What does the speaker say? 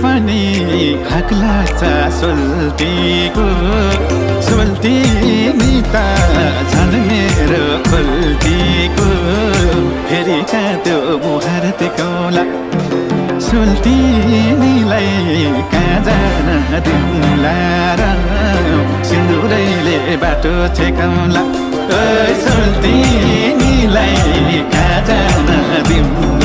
पनि हक लाग्छ सोल्टीको सोल्टिनी त झन् मेरो खोल्टीको फेरि कहाँ त्यो मुहार देखाउला सोल्टिनीलाई कहाँ जान दिउँला र सिन्दुरैले बाटो छेकाउला सोल्टिनीलाई कहाँ जान दिउँला